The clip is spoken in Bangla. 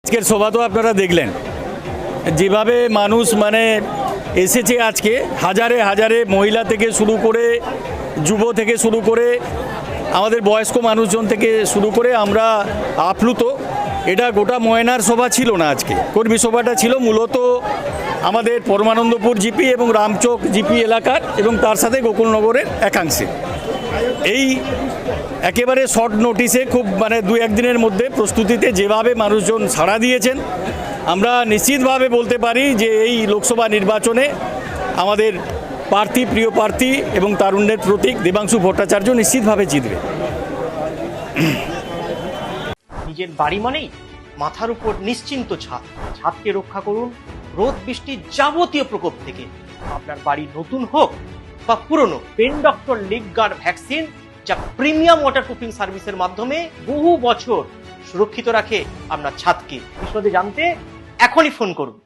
আজকের সভা তো আপনারা দেখলেন যেভাবে মানুষ এসেছে আজকে, হাজারে হাজারে মহিলা থেকে শুরু করে যুব থেকে শুরু করে আমাদের বয়স্ক মানুষজন থেকে শুরু করে আমরা আপ্লুত। এটা গোটা ময়নার সভা ছিল না, আজকে কর্মী সভাটা ছিল মূলত আমাদের পরমানন্দপুর জিপি এবং রামচক জিপি এলাকার এবং তার সাথে গোকুলনগরের একাংশে। এই একেবারে শর্ট নোটিসে খুব দু একদিনের মধ্যে প্রস্তুতিতে যেভাবে মানুষজন সাড়া দিয়েছেন, আমরা নিশ্চিতভাবে বলতে পারি যে এই লোকসভা নির্বাচনে আমাদের প্রার্থী, প্রিয় প্রার্থী এবং তারুণ্যের প্রতীক দেবাংশু ভট্টাচার্য নিশ্চিতভাবে জিতবে। নিজের বাড়ি মানেই মাথার উপর নিশ্চিন্ত ছাদ। ছাদকে রক্ষা করুন রোদ বৃষ্টির যাবতীয় প্রকোপ থেকে। আপনার বাড়ি নতুন হোক বা পুরনো, পেন ডক্টর লিগ গার্ড ভ্যাকসিন, যা প্রিমিয়াম ওয়াটারপ্রুফিং সার্ভিসের মাধ্যমে বহু বছর সুরক্ষিত রাখে আপনার ছাদকে। বিশদে জানতে এখনই ফোন করুন।